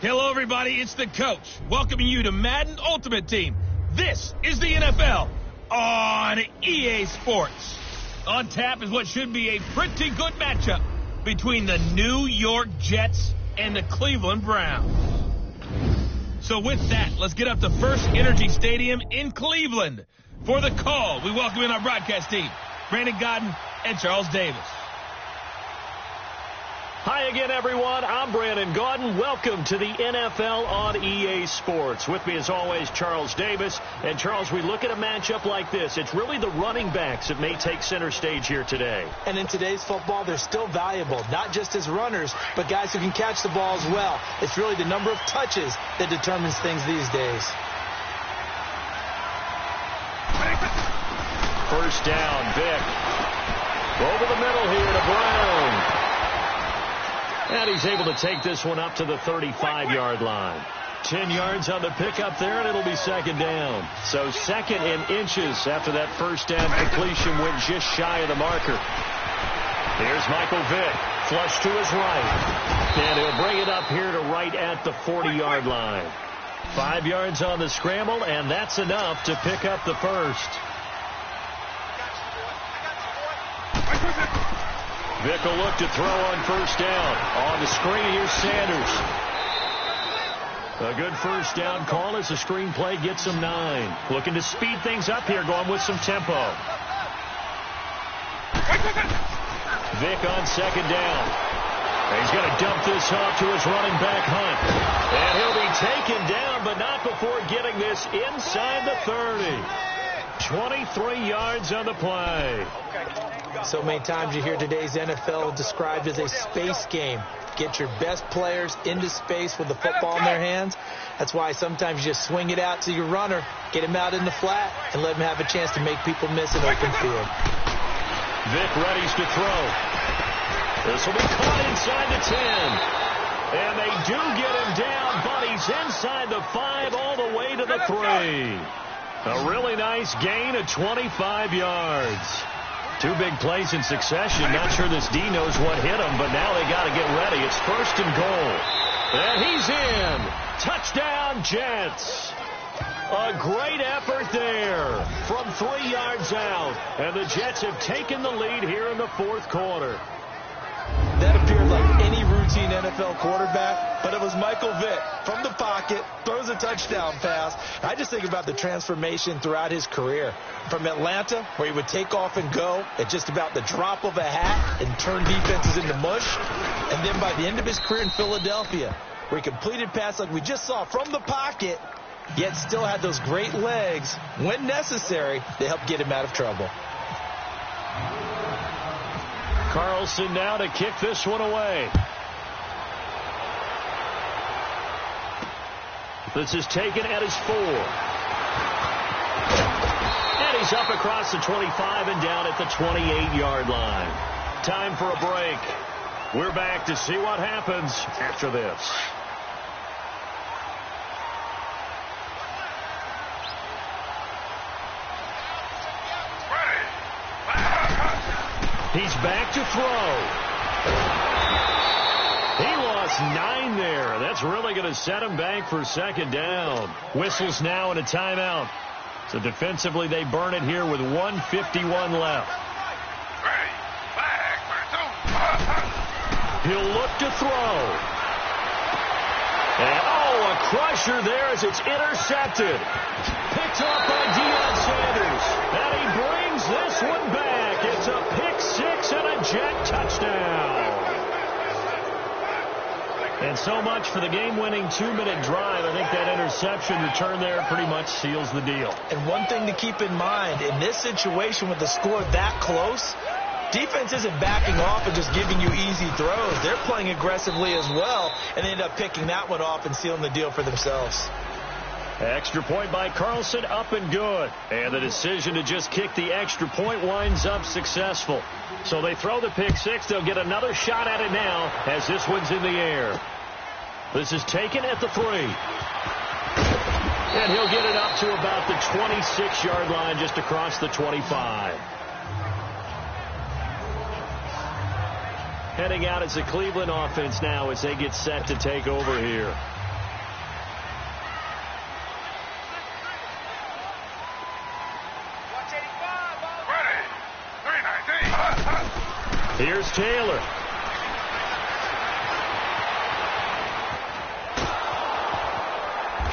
Hello, everybody. It's the coach welcoming you to Madden Ultimate Team. This is the NFL on EA Sports. On tap is what should be a pretty good matchup between the New York Jets and the Cleveland Browns. So with that, let's get up to First Energy Stadium in Cleveland. For the call, we welcome in our broadcast team, Brandon Godden and Charles Davis. Hi again, everyone. I'm Brandon Godden. Welcome to the NFL on EA Sports. With me, as always, Charles Davis. And, Charles, we look at a matchup like this. It's really the running backs that may take center stage here today. And in today's football, they're still valuable, not just as runners, but guys who can catch the ball as well. It's really the number of touches that determines things these days. First down, Vick. Over the middle here to Brown. And he's able to take this one up to the 35-yard line. 10 yards on the pickup there, and it'll be second down. So second in inches after that first down completion went just shy of the marker. Here's Michael Vick, flush to his right. And he'll bring it up here to right at the 40-yard line. 5 yards on the scramble, and that's enough to pick up the first. Vick will look to throw on first down. On the screen, here's Sanders. A good first down call as the screen play gets him 9. Looking to speed things up here, going with some tempo. Vick on second down. He's going to dump this off to his running back, Hunt. And he'll be taken down, but not before getting this inside the 30. 23 yards on the play. So many times you hear today's NFL described as a space game. Get your best players into space with the football in their hands. That's why sometimes you just swing it out to your runner, get him out in the flat, and let him have a chance to make people miss an open field. Vick readies to throw. This will be caught inside the 10. And they do get him down, but he's inside the 5 all the way to the 3. A really nice gain of 25 yards. 2 big plays in succession. Not sure this D knows what hit him, but now they got to get ready. It's first and goal. And he's in. Touchdown, Jets. A great effort there from 3 yards out. And the Jets have taken the lead here in the fourth quarter. That appeared like any routine NFL quarterback, but it was Michael Vick from the pocket, throws a touchdown pass. I just think about the transformation throughout his career. From Atlanta, where he would take off and go at just about the drop of a hat and turn defenses into mush. And then by the end of his career in Philadelphia, where he completed passes like we just saw from the pocket, yet still had those great legs, when necessary, to help get him out of trouble. Carlson now to kick this one away. This is taken at his 4. And he's up across the 25 and down at the 28-yard line. Time for a break. We're back to see what happens after this. He's back to throw. He lost 9 there. That's really going to set him back for second down. Whistles now and a timeout. So defensively they burn it here with 1:51 left. He'll look to throw. And a crusher there as it's intercepted. Picked off by Deion Sanders. And he brings this one back. It's a pick 6 and a Jet touchdown. And so much for the game-winning 2-minute drive. I think that interception return there pretty much seals the deal. And one thing to keep in mind, in this situation with the score that close, defense isn't backing off and just giving you easy throws. They're playing aggressively as well, and they end up picking that one off and sealing the deal for themselves. Extra point by Carlson, up and good. And the decision to just kick the extra point winds up successful. So they throw the pick 6. They'll get another shot at it now as this one's in the air. This is taken at the 3. And he'll get it up to about the 26-yard line, just across the 25. Heading out as the Cleveland offense now as they get set to take over here. Here's Taylor.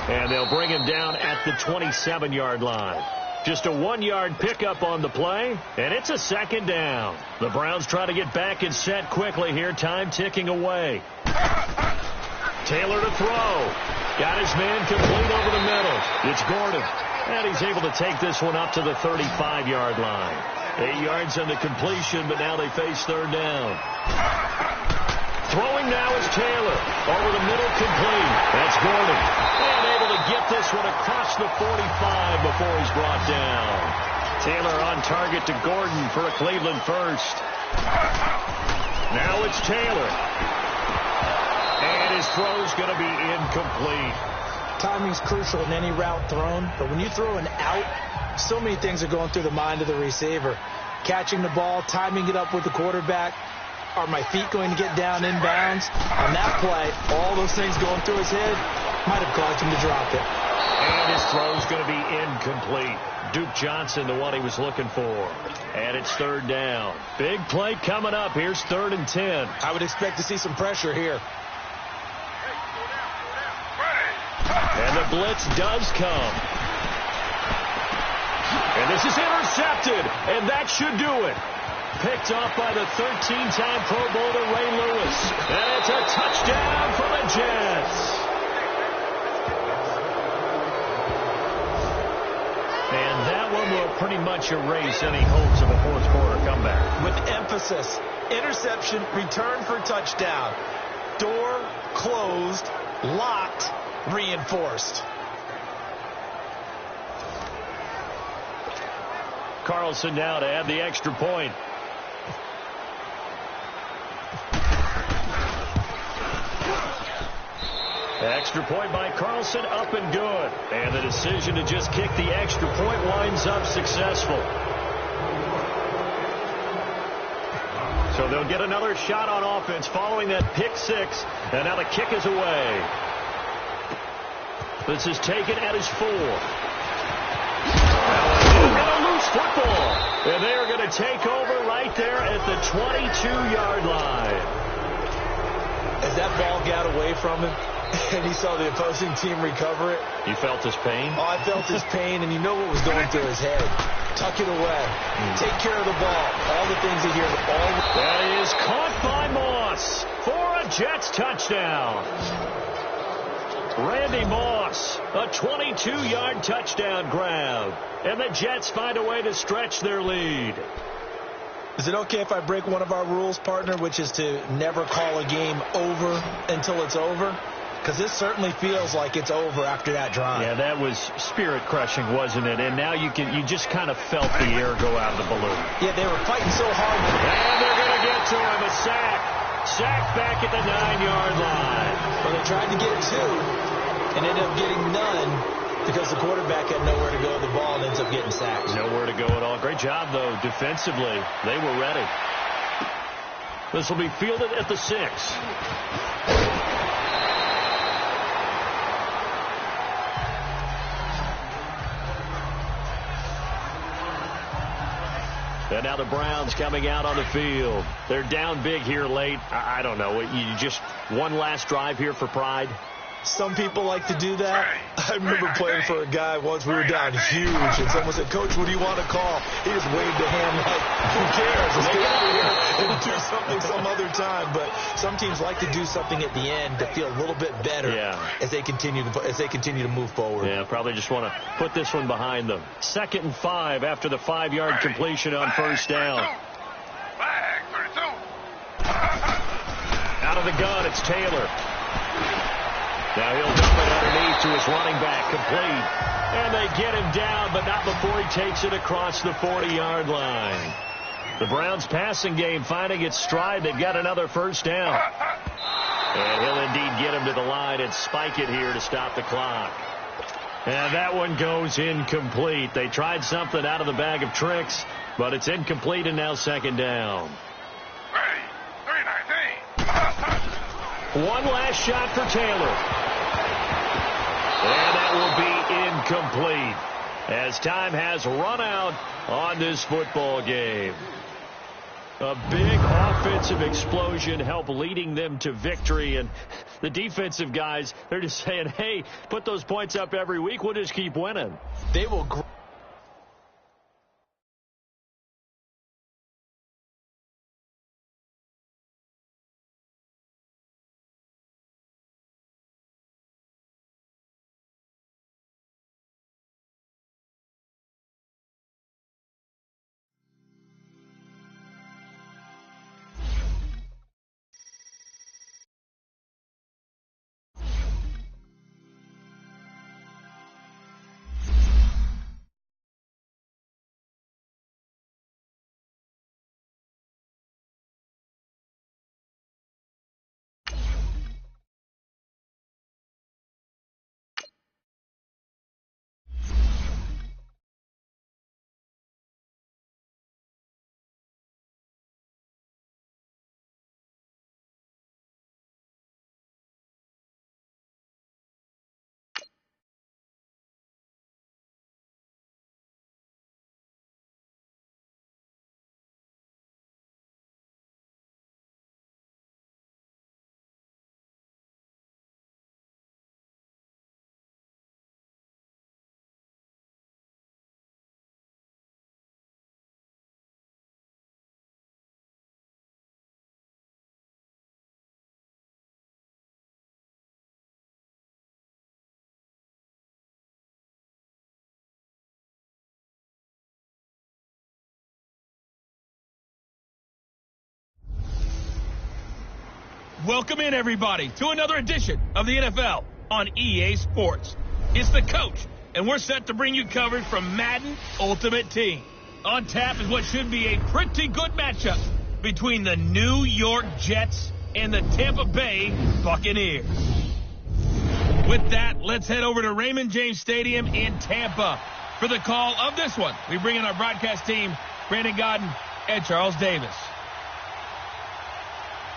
And they'll bring him down at the 27-yard line. Just a 1-yard pickup on the play, and it's a second down. The Browns try to get back and set quickly here, time ticking away. Taylor to throw. Got his man complete over the middle. It's Gordon. And he's able to take this one up to the 35-yard line. 8 yards on the completion, but now they face third down. Throwing now is Taylor. Over the middle, complete. That's Gordon. And able to get this one across the 45 before he's brought down. Taylor on target to Gordon for a Cleveland first. Now it's Taylor. And his throw's going to be incomplete. Timing's crucial in any route thrown, but when you throw an out, so many things are going through the mind of the receiver. Catching the ball, timing it up with the quarterback. Are my feet going to get down inbounds? On that play, all those things going through his head might have caused him to drop it. And his throw's going to be incomplete. Duke Johnson, the one he was looking for. And it's third down. Big play coming up. Here's 3rd and 10. I would expect to see some pressure here. And the blitz does come. And this is intercepted. And that should do it. Picked off by the 13-time Pro Bowler Ray Lewis. And it's a touchdown for the Jets. And that one will pretty much erase any hopes of a fourth-quarter comeback. With emphasis, interception, return for touchdown. Door closed, locked, reinforced. Carlson now to add the extra point. Extra point by Carlson, up and good. And the decision to just kick the extra point winds up successful. So they'll get another shot on offense following that pick six. And now the kick is away. This is taken at his 4. And a loose football. And they are going to take over right there at the 22-yard line. As that ball got away from him, and he saw the opposing team recover it. You felt his pain? Oh, I felt his pain, and you know what was going through his head. Tuck it away. Take care of the ball. All the things he hears. That is caught by Moss for a Jets touchdown. Randy Moss, a 22-yard touchdown grab. And the Jets find a way to stretch their lead. Is it okay if I break one of our rules, partner, which is to never call a game over until it's over? Because this certainly feels like it's over after that drive. Yeah, that was spirit-crushing, wasn't it? And now you just kind of felt the air go out of the balloon. Yeah, they were fighting so hard. And they're going to get to him. A sack. Sack back at the 9-yard line. Well, they tried to get 2 and ended up getting none because the quarterback had nowhere to go with the ball and ends up getting sacked. Nowhere to go at all. Great job, though, defensively. They were ready. This will be fielded at the 6. And now the Browns coming out on the field. They're down big here late. I don't know. You just one last drive here for pride? Some people like to do that. I remember playing for a guy once. We were down huge, and someone said, "Coach, what do you want to call?" He just waved a hand like, "Who cares? Let's get out of here and do something some other time." But some teams like to do something at the end to feel a little bit better as they continue to move forward. Yeah, probably just want to put this one behind them. 2nd and 5 after the 5-yard completion on first down. Out of the gun, it's Taylor. Now he'll dump it underneath to his running back, complete. And they get him down, but not before he takes it across the 40-yard line. The Browns' passing game finding its stride. They've got another first down. And he'll indeed get him to the line and spike it here to stop the clock. And that one goes incomplete. They tried something out of the bag of tricks, but it's incomplete and now 2nd down. One last shot for Taylor. And that will be incomplete as time has run out on this football game. A big offensive explosion helped leading them to victory. And the defensive guys, they're just saying, hey, put those points up every week. We'll just keep winning. They will Welcome in, everybody, to another edition of the NFL on EA Sports. It's the coach, and we're set to bring you coverage from Madden Ultimate Team. On tap is what should be a pretty good matchup between the New York Jets and the Tampa Bay Buccaneers. With that, let's head over to Raymond James Stadium in Tampa. For the call of this one, we bring in our broadcast team, Brandon Godden and Charles Davis.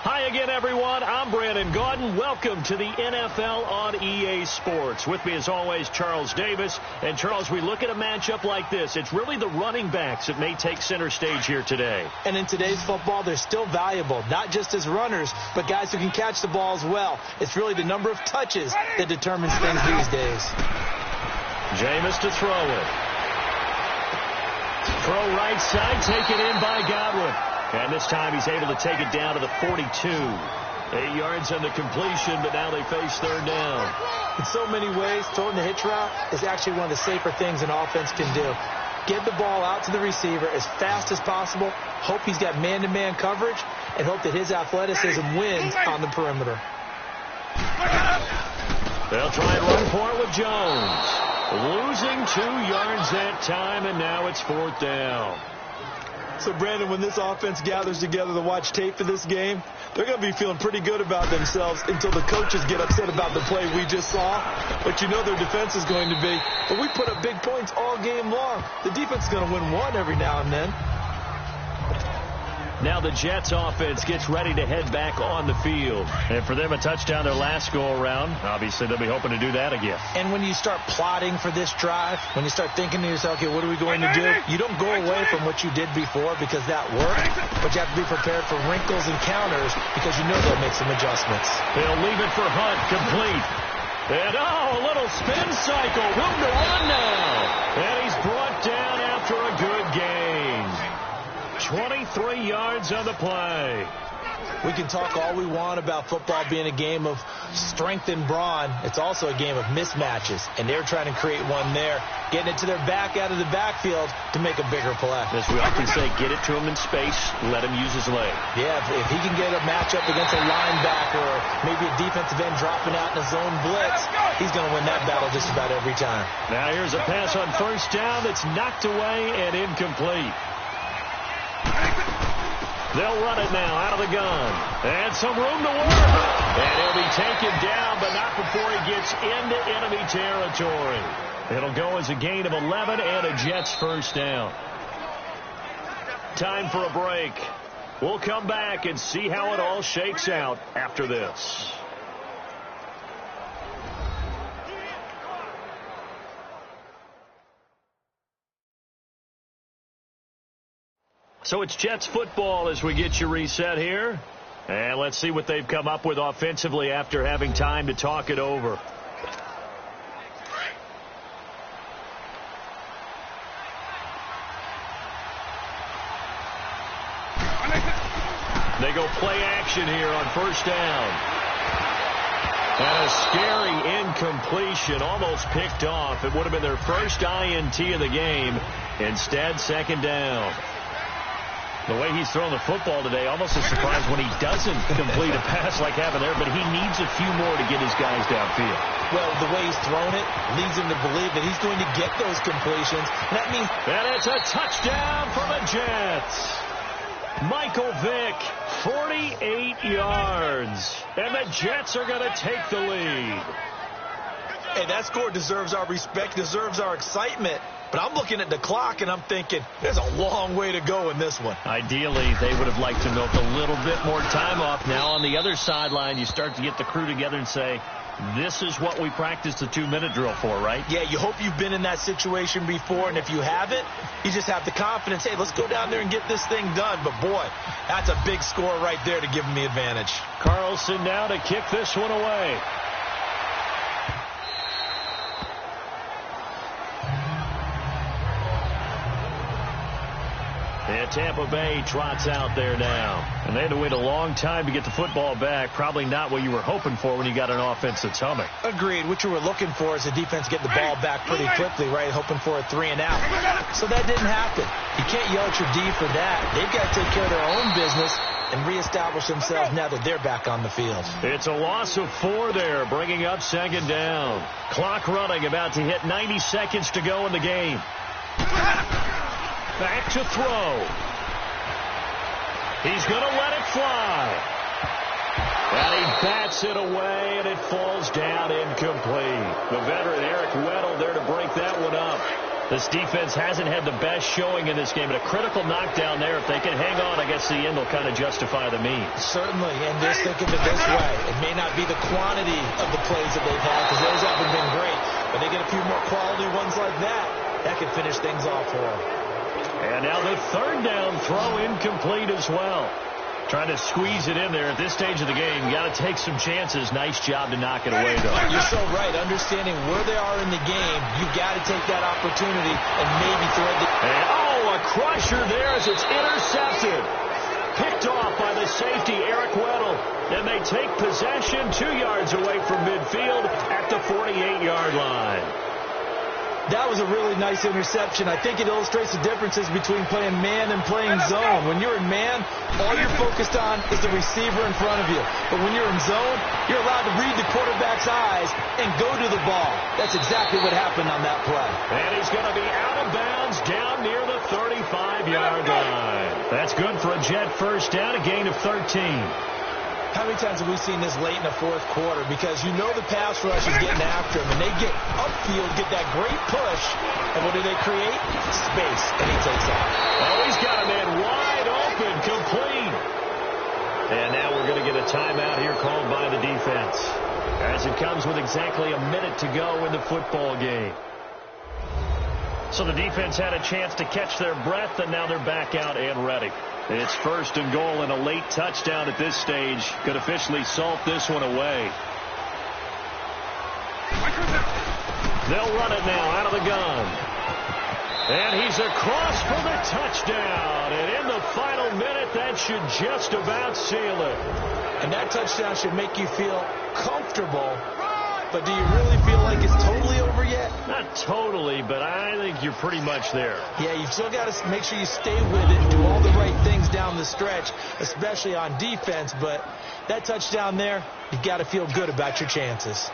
Hi again, everyone. I'm Brandon Gaudin. Welcome to the NFL on EA Sports. With me, as always, Charles Davis. And, Charles, we look at a matchup like this. It's really the running backs that may take center stage here today. And in today's football, they're still valuable, not just as runners, but guys who can catch the ball as well. It's really the number of touches that determines things these days. Jameis to throw it. Throw right side, taken in by Godwin. And this time he's able to take it down to the 42. 8 yards on the completion, but now they face third down. In so many ways, throwing the hitch route is actually one of the safer things an offense can do. Get the ball out to the receiver as fast as possible, hope he's got man-to-man coverage, and hope that his athleticism wins on the perimeter. They'll try and run for it with Jones. Losing 2 yards that time, and now it's fourth down. So, Brandon, when this offense gathers together to watch tape for this game, they're going to be feeling pretty good about themselves until the coaches get upset about the play we just saw. But you know their defense is going to be, but we put up big points all game long. The defense is going to win one every now and then. Now the Jets offense gets ready to head back on the field. And for them, a touchdown their last go-around. Obviously, they'll be hoping to do that again. And when you start plotting for this drive, when you start thinking to yourself, okay, what are we going to do? You don't go away from what you did before because that worked, but you have to be prepared for wrinkles and counters because you know they'll make some adjustments. They'll leave it for Hunt, complete. And, a little spin cycle. Room to run now. And he's brought down after a good gain. 23 yards on the play. We can talk all we want about football being a game of strength and brawn. It's also a game of mismatches, and they're trying to create one there, getting it to their back out of the backfield to make a bigger play. As we often say, get it to him in space, let him use his leg. Yeah, if he can get a matchup against a linebacker or maybe a defensive end dropping out in a zone blitz, he's going to win that battle just about every time. Now here's a pass on first down that's knocked away and incomplete. They'll run it now out of the gun. And some room to work. And he'll be taken down, but not before he gets into enemy territory. It'll go as a gain of 11 and a Jets first down. Time for a break. We'll come back and see how it all shakes out after this. So it's Jets football as we get you reset here. And let's see what they've come up with offensively after having time to talk it over. They go play action here on first down. And a scary incompletion, almost picked off. It would have been their first INT of the game. Instead, second down. The way he's throwing the football today, almost a surprise when he doesn't complete a pass like happened there, but he needs a few more to get his guys downfield. Well, the way he's thrown it leads him to believe that he's going to get those completions. That means... And it's a touchdown for the Jets. Michael Vick, 48 yards. And the Jets are going to take the lead. Hey, that score deserves our respect, deserves our excitement. But I'm looking at the clock, and I'm thinking, there's a long way to go in this one. Ideally, they would have liked to milk a little bit more time off. Now, on the other sideline, you start to get the crew together and say, this is what we practiced the 2-minute drill for, right? Yeah, you hope you've been in that situation before, and if you haven't, you just have the confidence, hey, let's go down there and get this thing done. But, boy, that's a big score right there to give them the advantage. Carlson now to kick this one away. And Tampa Bay trots out there now. And they had to wait a long time to get the football back. Probably not what you were hoping for when you got an offense that's humming. Agreed. What you were looking for is the defense get the ball back pretty quickly, right? Hoping for a 3-and-out. So that didn't happen. You can't yell at your D for that. They've got to take care of their own business and reestablish themselves now that they're back on the field. It's a loss of 4 there, bringing up second down. Clock running, about to hit 90 seconds to go in the game. Back to throw. He's going to let it fly. And he bats it away, and it falls down incomplete. The veteran Eric Weddle there to break that one up. This defense hasn't had the best showing in this game, but a critical knockdown there. If they can hang on, I guess the end will kind of justify the means. Certainly, and just think of it this way. It may not be the quantity of the plays that they've had, because those haven't been great, but they get a few more quality ones like that. That could finish things off for them. And now the third down throw incomplete as well. Trying to squeeze it in there at this stage of the game. You got to take some chances. Nice job to knock it away, though. You're so right. Understanding where they are in the game, you've got to take that opportunity and maybe thread the... And, oh, a crusher there as it's intercepted. Picked off by the safety, Eric Weddle. And they take possession 2 yards away from midfield at the 48-yard line. That was a really nice interception. I think it illustrates the differences between playing man and playing zone. When you're in man, all you're focused on is the receiver in front of you. But when you're in zone, you're allowed to read the quarterback's eyes and go to the ball. That's exactly what happened on that play. And he's going to be out of bounds down near the 35-yard line. That's good for a Jet first down, a gain of 13. How many times have we seen this late in the fourth quarter? Because you know the pass rush is getting after him, and they get upfield, get that great push, and what do they create? Space, and he takes off. Oh, he's got a man wide open, complete. And now we're going to get a timeout here called by the defense, as it comes with exactly a minute to go in the football game. So the defense had a chance to catch their breath, and now they're back out and ready. It's first and goal and a late touchdown at this stage. Could officially salt this one away. They'll run it now out of the gun. And he's across for the touchdown. And in the final minute, that should just about seal it. And that touchdown should make you feel comfortable. But do you really feel like it's totally over yet? Not totally, but I think you're pretty much there. Yeah, you've still got to make sure you stay with it and do all the right things down the stretch, especially on defense. But that touchdown there, you've got to feel good about your chances.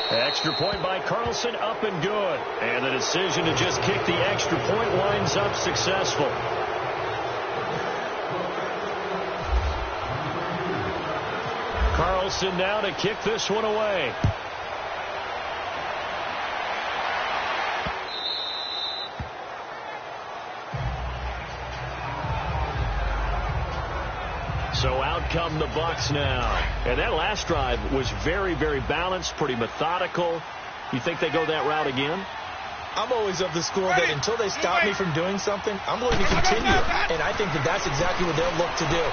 Extra point by Carlson, up and good. And the decision to just kick the extra point winds up successful. Carlson now to kick this one away. So out come the Bucs now. And that last drive was very, very balanced, pretty methodical. You think they go that route again? I'm always of the school that until they stop me from doing something, I'm going to continue. And I think that that's exactly what they'll look to do.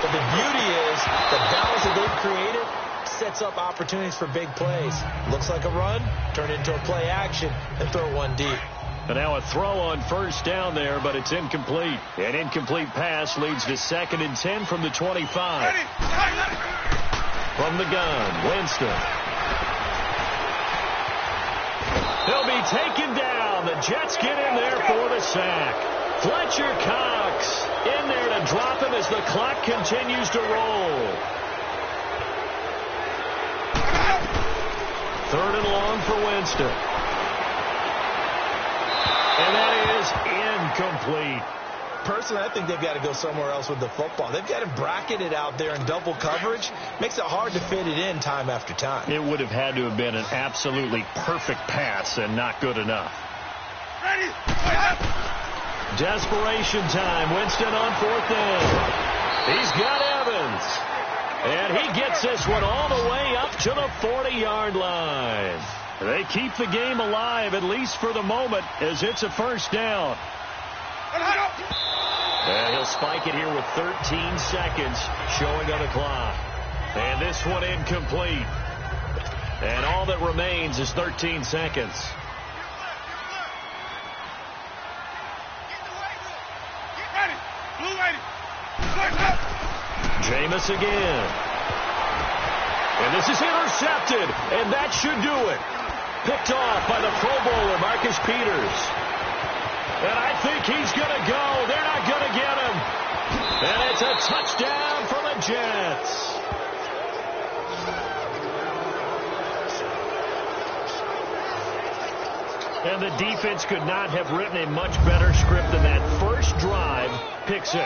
But the beauty is the balance that they've created sets up opportunities for big plays. Looks like a run, turn it into a play action, and throw one deep. And now a throw on first down there, but it's incomplete. An incomplete pass leads to 2nd and 10 from the 25. From the gun, Winston. He'll be taken down. The Jets get in there for the sack. Fletcher Cox in there to drop him as the clock continues to roll. 3rd and long for Winston. And that is incomplete. Personally, I think they've got to go somewhere else with the football. They've got to bracket it out there in double coverage. Makes it hard to fit it in time after time. It would have had to have been an absolutely perfect pass and not good enough. Desperation time. Winston on 4th down. He's got Evans. And he gets this one all the way up to the 40-yard line. They keep the game alive, at least for the moment, as it's a first down. And he'll spike it here with 13 seconds showing on the clock. And this one incomplete. And all that remains is 13 seconds. Jameis again. And this is intercepted. And that should do it. Picked off by the Pro Bowler, Marcus Peters. And I think he's going to go. They're not going to get him. And it's a touchdown for the Jets. And the defense could not have written a much better script than that. First drive, pick 6.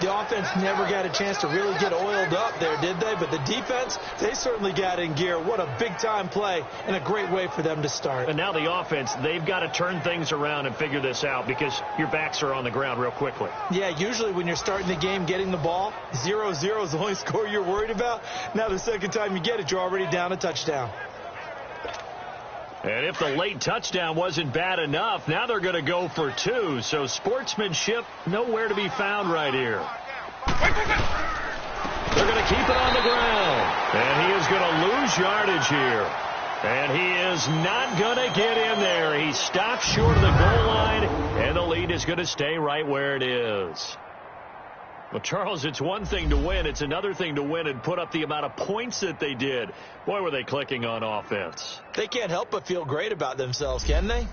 The offense never got a chance to really get oiled up there, did they? But the defense, they certainly got in gear. What a big-time play and a great way for them to start. And now the offense, they've got to turn things around and figure this out because your backs are on the ground real quickly. Yeah, usually when you're starting the game getting the ball, 0-0 is the only score you're worried about. Now the second time you get it, you're already down a touchdown. And if the late touchdown wasn't bad enough, now they're going to go for 2. So sportsmanship nowhere to be found right here. They're going to keep it on the ground. And he is going to lose yardage here. And he is not going to get in there. He stops short of the goal line, and the lead is going to stay right where it is. Well, Charles, it's one thing to win. It's another thing to win and put up the amount of points that they did. Boy, were they clicking on offense. They can't help but feel great about themselves, can they?